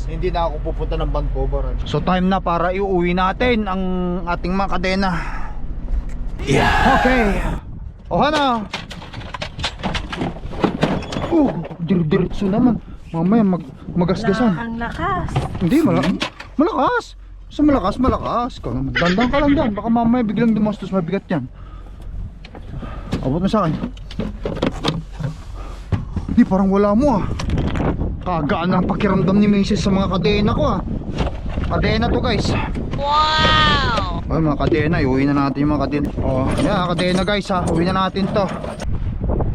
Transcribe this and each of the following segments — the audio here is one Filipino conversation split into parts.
hindi na ako pupunta ng Vancouver. So time na para iuwi natin ang ating mga kadena. Yeah. Okay. O ano? Diretso naman. Mamaya magasgasan. Ang lakas. Hindi, malakas. Sa malakas. Dandan ka lang dyan. Baka mamaya biglang dumastos, mabigat yan. Abot mo sa akin. Hindi, parang wala mo ah. Kagaan ang pakiramdam ni Mrs. sa mga kadena ko ah. Kadena to guys. Wow! Ay mga kadena, iuwi na natin yung mga kadena. Oh, yeah, kadena guys ha, uwi na natin to.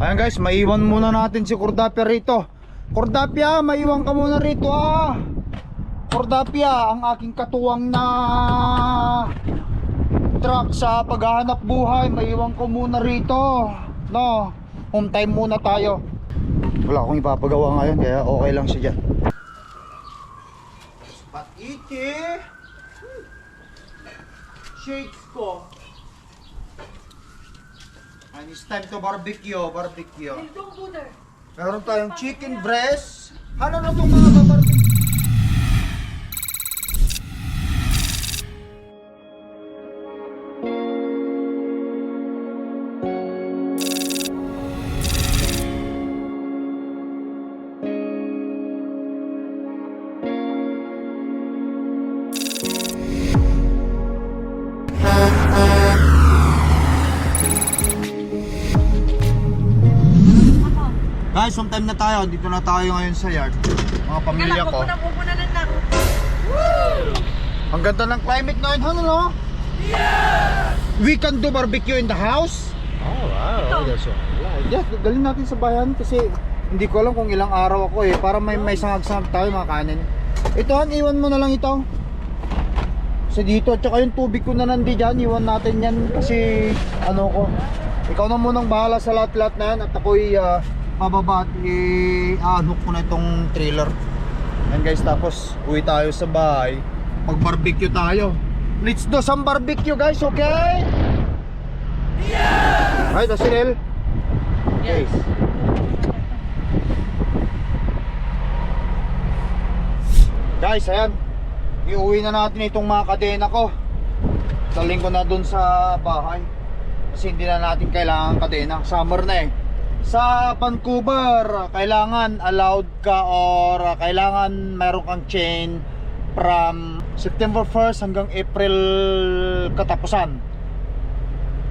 Ayan guys, maiwan muna natin si Cordapia rito. Cordapia, maiwan ka muna rito ah. Cordapia, ang aking katuwang na truck sa paghahanap buhay, maiwan ko muna rito. No, home time muna tayo. Wala akong ipapagawa ngayon, kaya okay lang siya dyan. But iki shakes ko. And it's time to barbecue. Meron tayong chicken breast. Ano na itong mga barbecue? Guys, sometime na tayo. Dito na tayo ngayon sa yard. Mga pamilya ko. Ang ganda ng climate ngayon, ano no? Yeah! We can do barbecue in the house. Oh, wow. That's right. Yeah, dalhin natin sa bayan kasi hindi ko alam kung ilang araw ako eh. Para may sangag-sangag tayo mga kanin. Ito, iwan mo na lang ito. Kasi dito, tsaka yung tubig ko na nandiyan, iwan natin yan kasi ano ko. Ikaw na munang bahala sa lahat-lahat na yan at ako'y pababa at i-hook ko na itong trailer. And guys, tapos uwi tayo sa bahay, mag barbecue tayo. Let's do some barbecue guys, okay? Yeah! Right, Asinel? Okay. Yes. Guys, ayan, iuwi na natin itong mga kadena ko. Daling ko na dun sa bahay kasi hindi na natin kailangan kadena. Summer na eh. Sa Vancouver, kailangan allowed ka or kailangan meron kang chain from September 1st hanggang April katapusan.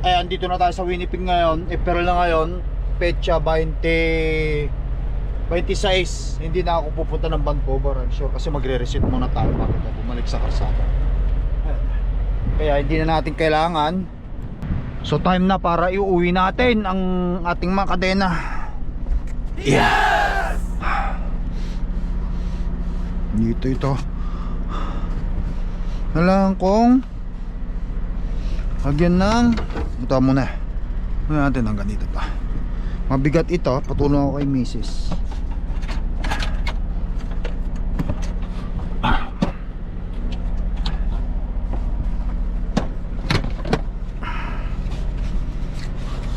Eh, andito na tayo sa Winnipeg ngayon. April na ngayon, petsa 26. Hindi na ako pupunta ng Vancouver, I'm sure, kasi magre-reset muna tayo bago tayo bumalik sa karsada. Kaya hindi na natin kailangan. So time na para iuwi natin ang ating mga kadena. Yes! Dito ito. Kailangan kong lagyan ng ito muna. Lagyan natin ang ganito pa. Mabigat ito, patulong ako kay Mrs.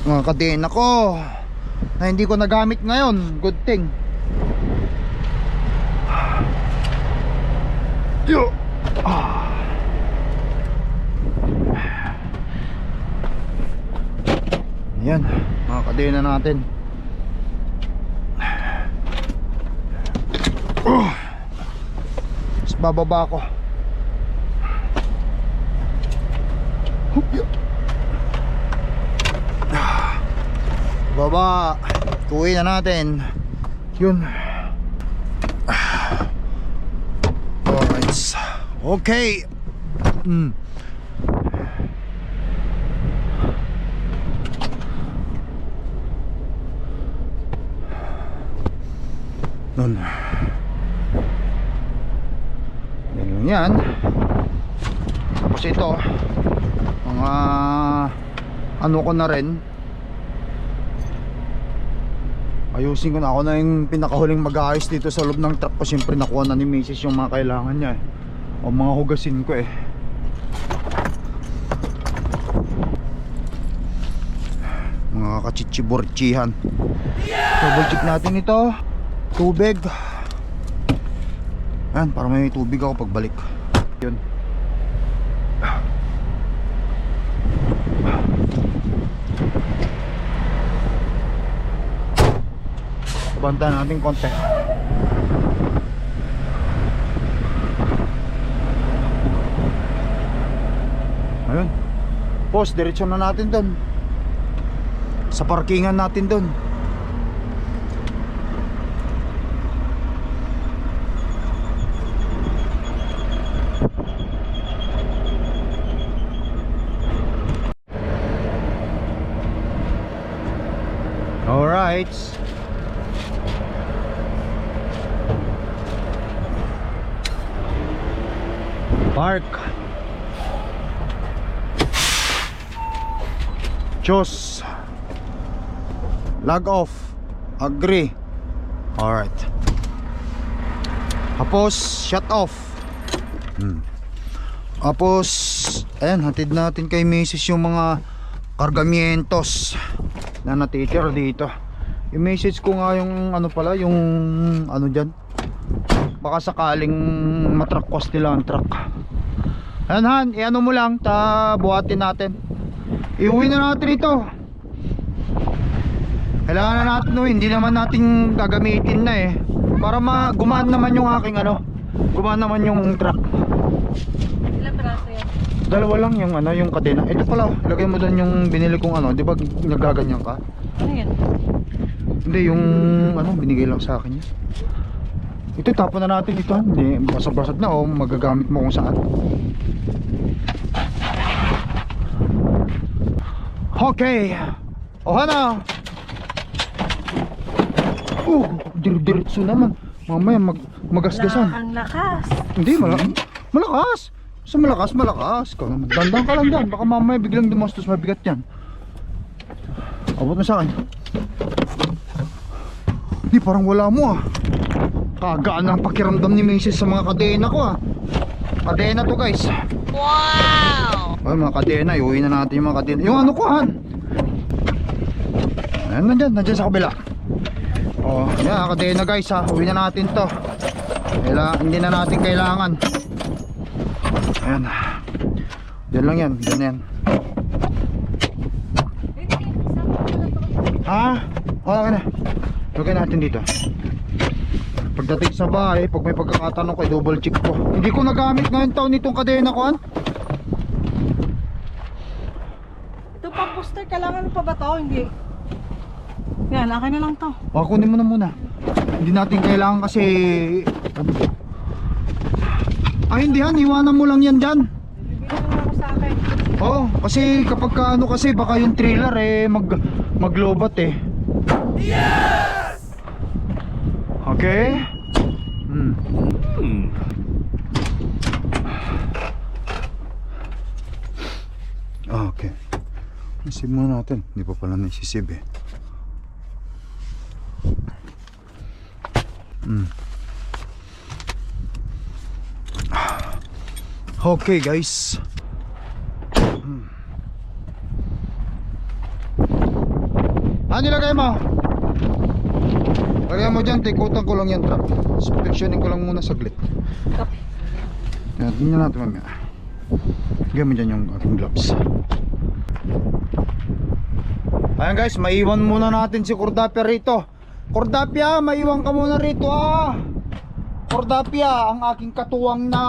Mga kadena ko na hindi ko nagamit ngayon, good thing. Ayan, mga kadena natin. Tapos bababa ko. Baba, tuwi na natin. Yun. Alright. Okay. Nun. Yan. Tapos ito, mga ano ko na rin. Ayusin ko na, ako na yung pinakahuling mag-aayos dito sa loob ng truck ko. Siyempre nakuha na ni Mrs. yung mga kailangan niya o mga hugasin ko eh. Mga kachichiborchihan. Double check natin ito. Tubig. Ayan, para may tubig ako pagbalik. Yun. Banta natin konti. Ayun. Post, diretso na natin doon. Sa parkingan natin doon. Alright. Park. Choose. Log off. Agree. Alright. Tapos shut off. Tapos ayan, hatid natin kay Mrs. yung mga kargamientos na natitira dito. I-message ko nga yung ano pala, yung ano dyan, baka sakaling matrakwas nila ang truck. Ayan Han, i-ano mo lang, buhatin natin. Iuwi na natin ito. Kailangan na natin, no, hindi naman natin gagamitin na eh. Para gumaan naman yung aking ano, gumaan naman yung truck. Ilang piraso yan? Dalawa lang yung ano, yung kadena. Ito pala, lagay mo doon yung binili kong ano, di ba nagaganyan ka? Ano yan? Hindi, yung ano, binigay lang sa akin yan. Ito, tapon na natin ito. Hindi, basag-basag na o magagamit mo kung saan. Okay. O hana. Diretso naman. Mamaya magasgasan. Ang lakas. Hindi, malakas. So malakas. Dandan ka lang dyan. Baka mamaya biglang dumastos, mabigat yan. Abot na sa akin. Hindi, parang wala mo ah. Kagaan ang pakiramdam ni Mrs. sa mga kadena ko ah. Kadena to guys. Wow! Ay, mga kadena, iuwi na natin yung mga kadena. Yung ano ko Han. Ayan, nandyan sa kabila. Oh, yan, kadena guys ha. Uwi na natin to. Hindi na natin kailangan. Ayan. Diyan lang yan, diyan yan. Ha? Okay na. Lagay natin dito. Pagdating sa bahay, pag may pagkakatanong ko, double check ko. Hindi ko nagamit ngayon taon nitong kadena ko Han. Ito pa booster, kailangan pa ba to? Hindi. Yan, akin na lang to. O, kunin mo na muna. Hindi natin kailangan kasi. Ay hindi Han, iwanan mo lang yan dyan. Bibigyan mo ako sa akin. Oo, kasi kapag ano kasi baka yung trailer eh maglobat eh. Yes! Okay? Okay. Isip muna natin. Hindi pa pala naisisib eh. Okay guys. Ano nilagay mo? Lagay mo dyan, tikutan ko lang yan truck. Inspectionin ko lang muna saglit. Yan, tingnan natin mamaya. Lagay mo dyan yung aking gloves. Ayan guys, maiwan muna natin si Cordapia rito. Cordapia, maiwan ka muna rito ah. Cordapia, ang aking katuwang na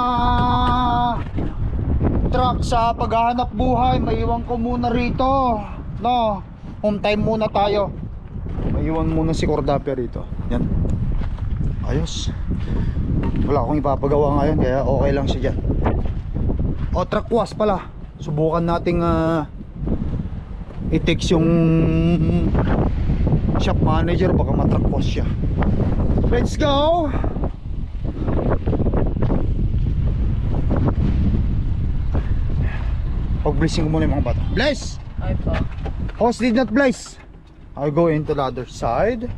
truck sa paghahanap buhay, maiwan ko muna rito. No, home time muna tayo. Maiwan muna si Cordapia rito. Yan. Ayos. Wala akong ipapagawa ngayon, kaya okay lang siya dyan. O, truck wash pala. Subukan nating i-text yung shop manager, baka matruck wash siya. Let's go! Pag-blessing ko muna yung mga bata. Bless! Ay pa. Host did not bless. I'll go into the other side.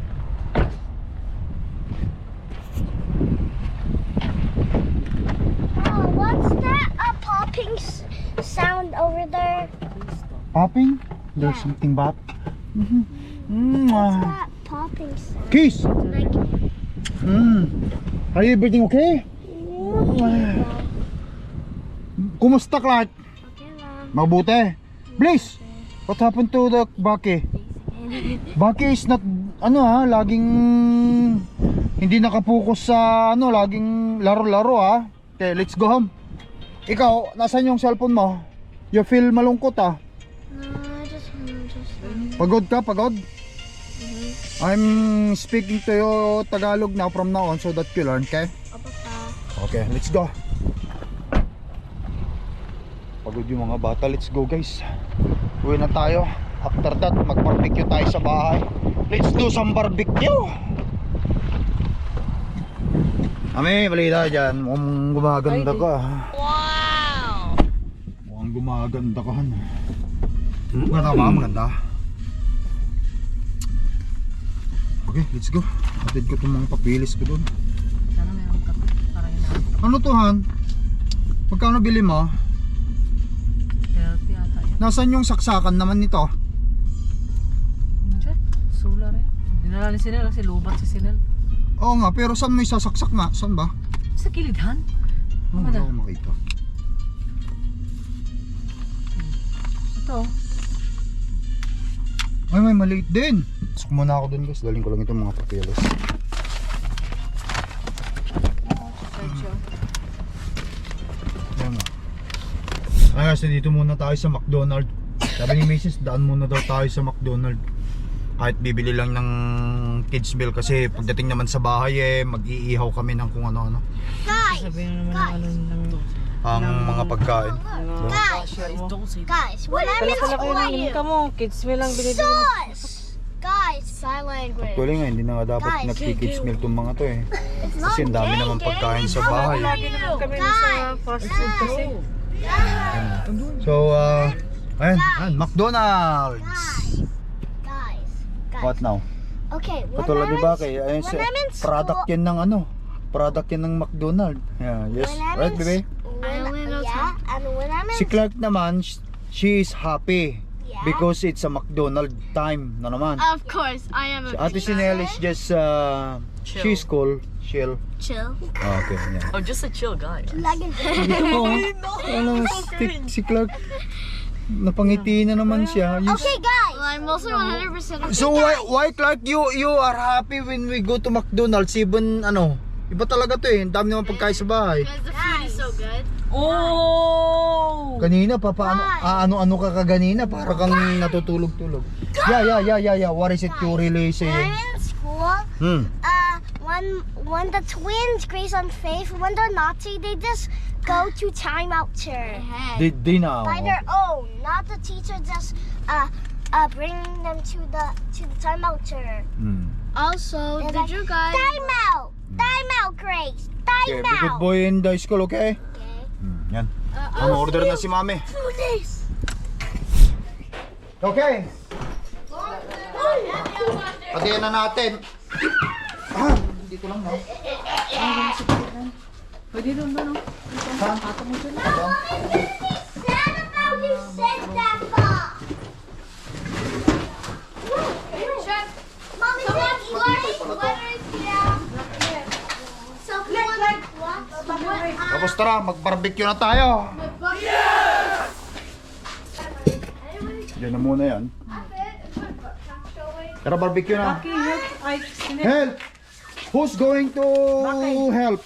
Oh, what's that? A popping sound over there? Popping? There's Yeah. something pop. What's that popping sound? Kiss! Like, Are you everything okay? Kumusta, Clark? Okay lang. Mabuti. Please, what happened to the Baki? Baki is not, laging hindi nakapokus sa, laging laro-laro Okay, let's go home. Ikaw, nasan yung cellphone mo? You feel malungkot No, just. Pagod ka, pagod? I'm speaking to you Tagalog now from now on so that you learn, okay? Papa. Okay, let's go. Pagod yung mga bata, let's go guys. Uwi na tayo. After that, mag-barbecue tayo sa bahay. Let's do some barbecue. Ami, balita dyan. Mukhang gumaganda ka. Wow! Mukhang gumaganda ka. Maganda ba? Maganda. Okay, let's go. Atid ko itong mga papilis ko doon. Sana meron ka para yun. Ano to, Han? Magkano bili mo? 30 yata yan. Nasaan yung saksakan naman nito? Diyan, solar yan. Dinala ni Sinel kasi lubat si Sinel. Oo nga, pero saan mo isasaksak na? Saan ba? Sa kilidhan. Oh, Ano? wala ko makita. Ito. Ay, may maliit din. Pasok muna ako dun guys. Daling ko lang itong mga papeles. Yan nga. Ay guys, dito muna tayo sa McDonald's. Sabi ni Mrs. daan muna daw tayo sa McDonald's. Kahit bibili lang ng kids meal kasi pagdating naman sa bahay mag-iihaw kami ng kung ano-ano. Guys! Sabihin naman ng ano ng Ang mga pagkain. Guys, when I'm in Kalaki ng school, ka mo, kids meal lang binibili mo. sus! Guys, sign language. Actually nga, hindi na nga dapat Guys, nagki-kids meal itong mga to It's not Kasi ang dami gay, naman gay. pagkain sa How bahay. old are Lagi naman you? kami sa fast food kasi. So, ayan, McDonald's. Guys. What now? Okay, when Katulad I'm diba in- kay ayun when sa I'm in product school- yan ng product yan ng McDonald's. Yeah, yes. when I'm Right, in baby? and when I'm in Si Clark naman, she is happy Yeah. because it's a McDonald's time na naman. Of course, I am Si Ate Sinel is just she's cool, chill. chill. Okay, yeah. I'm just a chill guy. Ano, stick si Clark. Napangiti na naman siya. Okay, guys. Well, I'm also 100%. So why Clark you are happy when we go to McDonald's even iba talaga to ang dami naman pagkain sa bahay. The food is so good. Oh! Kanina ano ka kaganina para kang natutulog-tulog. Yeah. What is it you really When saying? I'm in school, when the twins, Grace and Faith, when they're naughty, they just go to timeout chair They now. by their own. Not the teacher just bring them to the timeout chair. Also, They're like, timeout, Grace, Okay, be good timeout. boy in the school, okay? Okay. Yan. Order na si Mami. Do this. Okay. Patayin na natin. Dito lang na. Pwede doon ba no? Saan? Tapos tara, mag-barbecue na tayo. Diyan na muna yan. Tara, barbecue na. Baki, help. Ay, Sinel. Help! Who's going to help?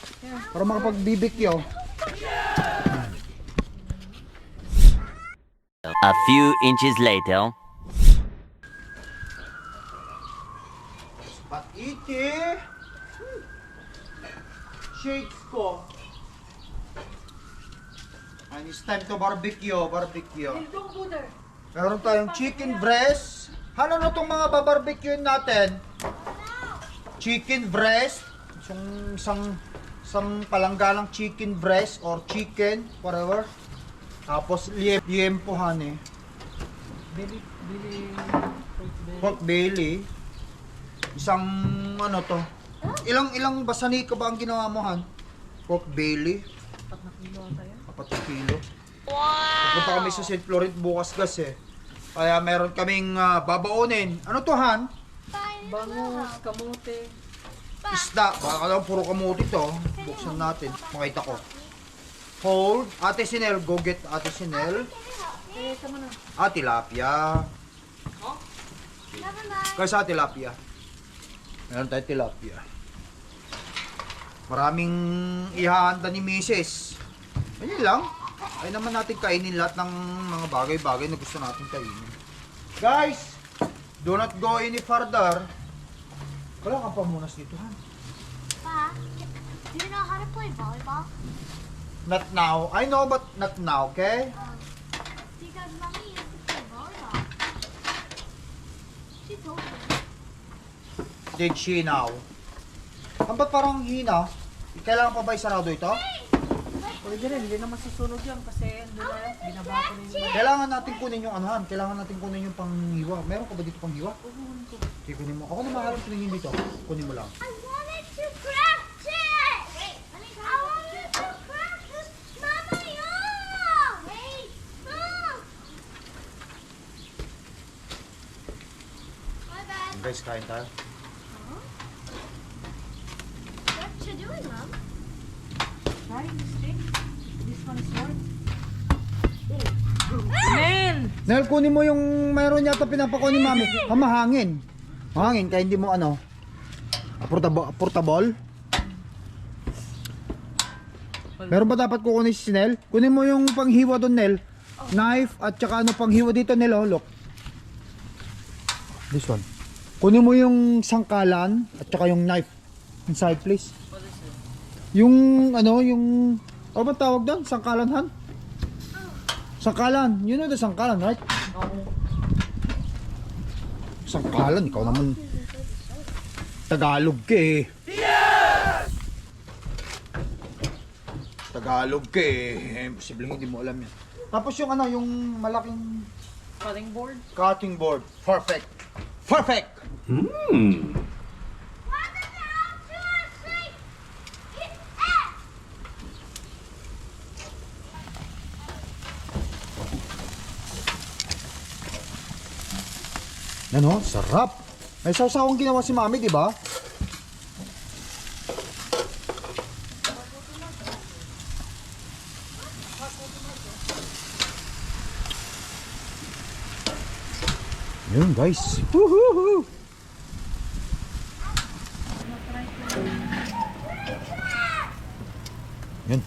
Para makapag-BBQ. A few inches later. Patiti! Shakes ko. And it's time to barbecue. Meron tayong chicken breast. Ano na itong mga babarbecue natin? Chicken breast. Isang palanggalang chicken breast or chicken, whatever. Tapos liempohan pork belly. Isang ilang basani ka ba ang ginawa mo, Han? Pork belly. 4 na kilo. Wow! Pupunta kami sa St. Florent bukas kasi. Kaya meron kaming babaonin. Ano to, Han? Bangus, kamote. isda. Baka lang puro kamuti to. Buksan natin. Makita ko. Hold. Ate Sinel. Go get Ate Sinel. Tilapia. Kasi tilapia. Meron tayo tilapia. Maraming ihahanda ni Mrs. Ayun lang. Ay naman natin kainin lahat ng mga bagay-bagay na gusto natin kainin. Guys, do not go any further. Wala kang pamunas dito, ha? Pa, do you know how to play volleyball? Not now. I know, but not now, okay? Because mommy used to play volleyball. She told me. Did she now? Ang ba't parang hina? Kailangan pa ba isarado ito? Pwede rin, hindi naman susunog yan kasi doon na yan, binaba ko na yung Kailangan natin kunin yung anuhan. Kailangan natin kunin yung panghiwa. Meron ka ba dito panghiwa? Sige, kunin mo. Ako na mahalap kunin dito. Kunin mo lang. I wanted to craft it! Wait, I wanted to craft this! Mama, yeah! Wait! My bad. Guys, kain tayo. What you doing, Mom? trying to stick. This one is hard. Men! Nel, kunin mo yung mayroon yata pinapakuha ni Mami. Mahangin. Mahangin, kaya hindi mo ano. Portable. Meron ba dapat kukunin si Nel? Kunin mo yung panghiwa doon, Nel. Knife at saka ano panghiwa dito, Nel. Oh, look. This one. Kunin mo yung sangkalan at saka yung knife. Inside, please. Yung ano, yung... Ano ba tawag doon? Sangkalan, Han? Sangkalan. You know the sangkalan, right? Sangkalan, ikaw naman. Tagalog ka eh. Tagalog ka eh. Posibleng hindi mo alam yan. Tapos yung ano, yung malaking Cutting board. cutting board. Perfect. Perfect! Ano? Sarap! May sawsawang ginawa si Mami, di ba? Yun guys. Woohoo! Yun.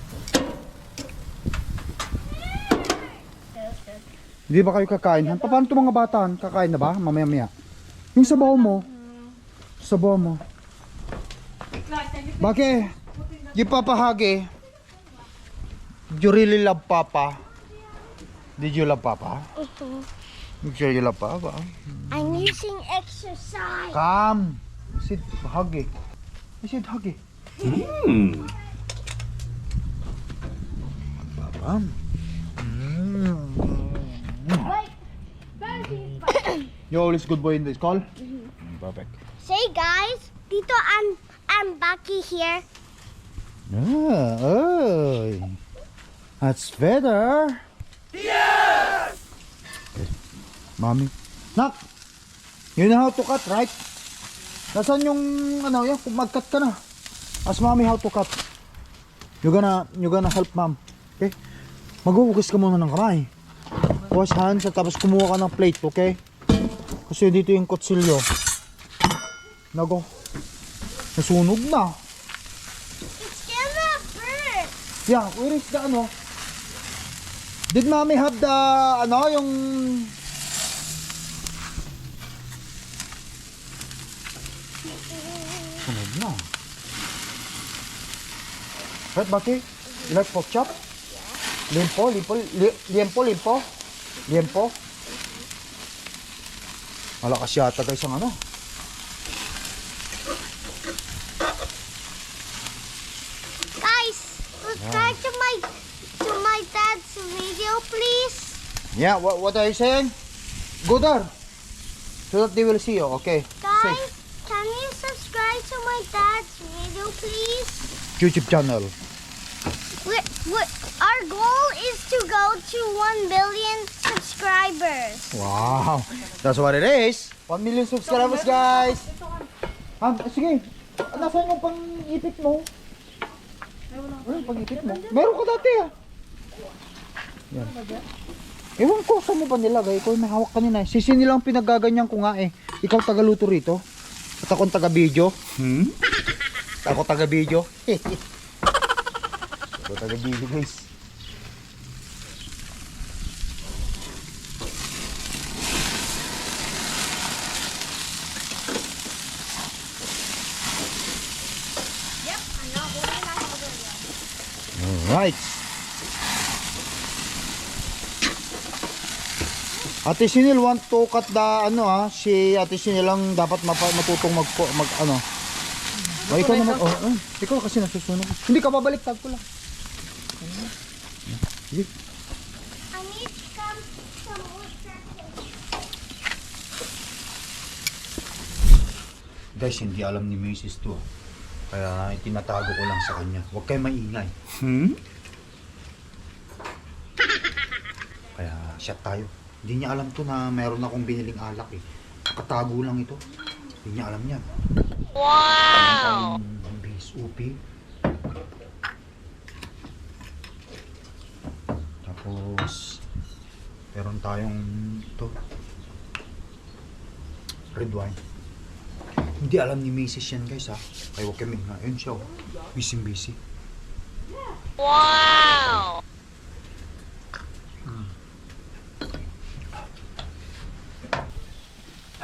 Hindi ba kayo kakain? Paano itong mga bata? Kakain na ba? Mamaya-maya. Yung sabaw mo. Sabaw mo. Bakit? You Papa Hagi. Did you really love Papa? Did you love Papa? You sure you love Papa? I'm using exercise. Come. Sit Hagi. I said Hagi. Papa. You always good boy in the school? Perfect. Say guys, Tito, I'm Bucky here. Oh, that's better. Yes! Mommy. Nak! You know how to cut, right? Nasaan yung, ano, yan, kung mag-cut ka na. Ask Mommy how to cut. You're gonna help Mom. Okay? Maghuhugas ka muna ng kamay. Wash hands at tapos kumuha ka ng plate, okay? Kasi dito yung kutsilyo. Nago. Nasunog na. It's gonna burn. Yeah, where is the ano? Did Mommy have the ano yung sunog na. Right, Baki? You like pork chop? Limpo. Malakas yata guys ang ano. Guys, subscribe to my dad's video, please. Yeah, what are you saying? Go there. So that they will see you, okay? Guys, can you subscribe to my dad's video, please? YouTube channel. Our goal is to go to 1 billion subscribers. Wow, that's what it is. 1 million subscribers, guys. Sige, Nasaan yung pang-ipit mo? Ano yung pang-ipit mo? Meron ka dati ah. Yan. Ewan ko, saan mo ba nilagay? Ikaw may hawak kanina eh. Sisi nilang pinagaganyan ko nga eh. Ikaw tagaluto rito. At akong taga-video. Ako taga-video. Ako taga-video guys. Alright. Ate Sinil want to cut the ano si Ate Sinil lang dapat matutong mag ano. O, ikaw naman, ikaw kasi nasusunod. Hindi ka babaliktad ko lang. Sige. I need some water. Guys, hindi alam ni Mrs. to. Kaya itinatago ko lang sa kanya. Huwag kayo maingay. Kaya shot tayo. Hindi niya alam to na meron akong biniling alak eh. Katago lang ito. Hindi niya alam yan. Wow! Base upi. Tapos meron tayong ito. Red wine. Hindi alam ni Mrs. yan guys ha. Kaya huwag kami nga. Ayun siya oh. Busy. Wow!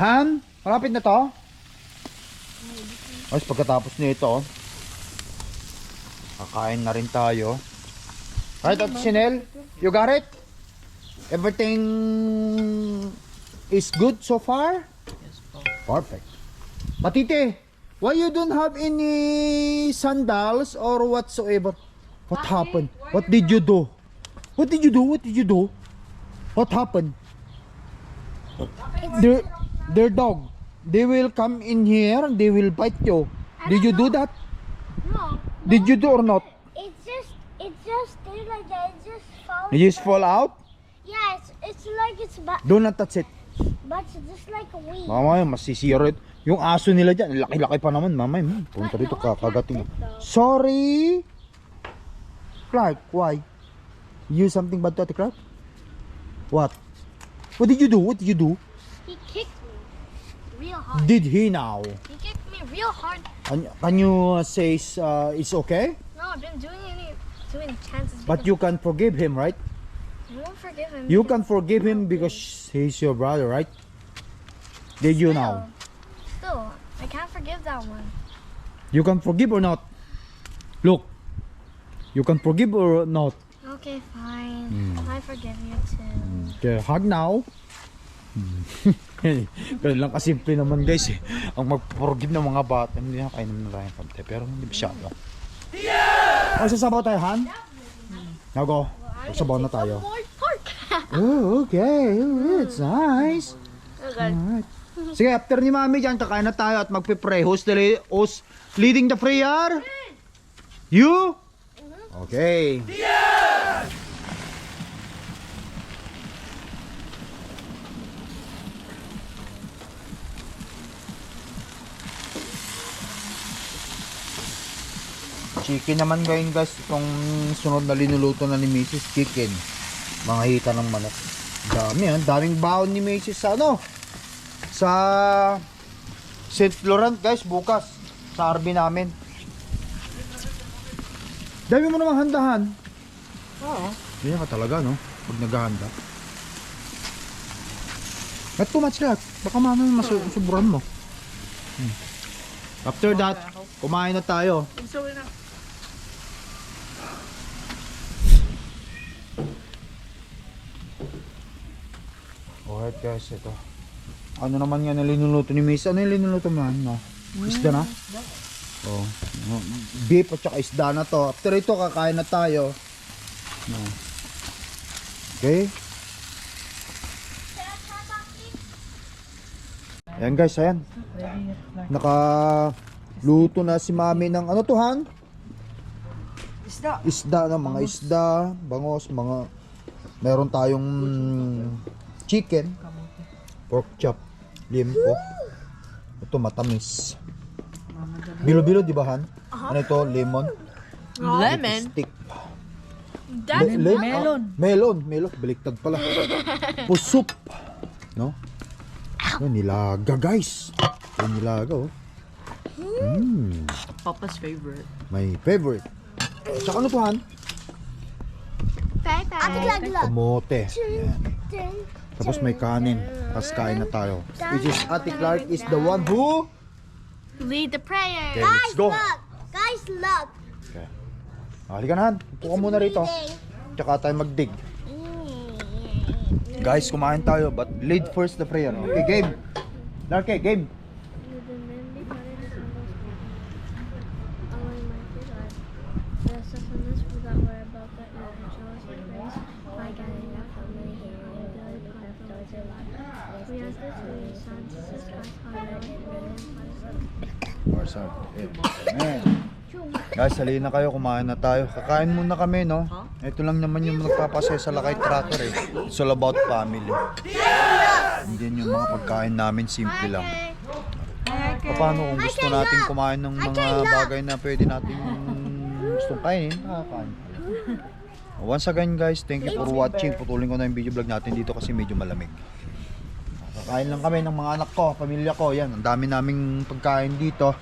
Han, malapit na to. Tapos pagkatapos nito, kakain na rin tayo. Right, Ate Sinel? You got it? Everything is good so far? Yes po. Perfect. Matite, why you don't have any sandals or whatsoever? What happened? What did you do? What did you do? What happened? Their dog. They will come in here and they will bite you. Did you do that? No. Did you do or not? It just did like that. It just falls. You just fall out? Yeah, it's like it's Do not touch it. but it's just like a weed. Mamaya, masisira it. Yung aso nila dyan, laki-laki pa naman. Mamaya, punta dito, kakagating. Sorry! Clark, why? You something bad to Ate Clark? What? What did you do? He kicked me real hard. Did he now? He kicked me real hard. Can you say it's okay? No, I've been doing chances. But you can forgive him, right? I won't forgive him. You can forgive him because he's your brother, right? Did you now? Still, I can't forgive that one. You can forgive or not? Look, you can forgive or not? Okay, fine. I forgive you too. Okay, hug now. Ganun lang kasimple naman guys eh. Ang mag-forgive ng mga bata, hindi na kainom na tayong kamte, pero hindi masyado. O, sasabaw tayo, Han? Now go. Sasabaw na tayo. More pork. Oh, okay. It's nice. Alright. Sige, after ni Mami dyan, kakain na tayo at magpipray. Who's leading the prayer? You? Okay. Chicken naman ngayon guys, itong sunod na linuluto na ni Mrs. Chicken. Mga hita ng manok. Dami daming baon ni Mrs. sa sa St. Laurent guys, bukas sa RB namin. Dami mo namang handahan. Oo. Hindi ka talaga pag naghahanda. Not too much lang. Baka mamaya masuburan mo. After that, kumain na tayo. Sorry na. Alright guys, ito. Ano naman yan na linuluto ni Miss? Ano yung linuluto mo? Isda na? Oh, beef at saka isda na to. After ito, kakain na tayo. Okay? Ayan guys, ayan. Nakaluto na si Mami ng ano to, Han? Isda. Isda na, mga isda, bangos, mga meron tayong chicken, pork chop, limpo. Ito matamis. Bilo-bilo, di ba, Han? Ano ito? Lemon? Lemon? Stick. That's Melon. Melon. Baliktad pala. Pusup. No? Yan, nilaga, guys. Yan, nilaga, oh. Papa's favorite. My favorite. Tsaka ano to, Han? Ate Glag Glag. Kamote. Yan. Tapos may kanin. Tapos kain na tayo. Which is Ate Clark is the one who... Lead the prayer. Okay, let's go. Guys, look. Okay. Halika na, Han. Upo ka muna rito. Tsaka tayo mag-dig. Guys, kumain tayo. But lead first the prayer. Okay, game. Larke, game. Amen. Guys, halina kayo, kumain na tayo. Kakain muna kami, no? Ito lang naman yung nagpapasaya sa Lakay Tracker, eh. It's all about family. Hindi yung mga pagkain namin, simple lang. Paano kung gusto natin kumain ng mga bagay na pwede natin gustong kainin, nakakain. Once again, guys, thank you for watching. Putulin ko na yung video vlog natin dito kasi medyo malamig. Kakain lang kami ng mga anak ko, pamilya ko. Yan, ang dami naming pagkain dito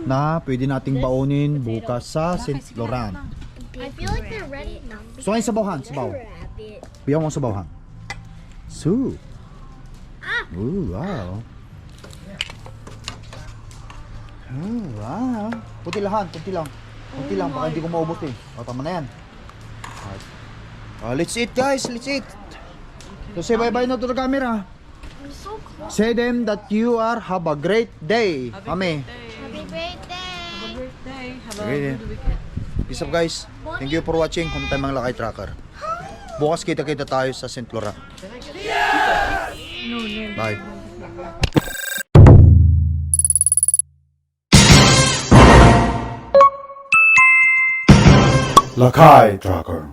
na pwede nating baunin bukas sa St. Laurent. I feel like they're ready now. So, ngayon sabaw, sabaw. Bigyan mo sabaw, Han. Soup. Ooh, wow. Oh, wow. Puti lang, puti lang. Puti lang, baka hindi ko maubos eh. O, tama na yan. Let's eat, guys. Let's eat. So, say bye-bye na to the camera. Say them that you are have a great day. Kami. Happy birthday. Birthday. Have a Okay. good weekend. Peace up, guys. Thank you for watching. Kung tayo mga Lakay Tracker. Bukas kita-kita tayo sa St. Laurent. Bye. Lakay Tracker.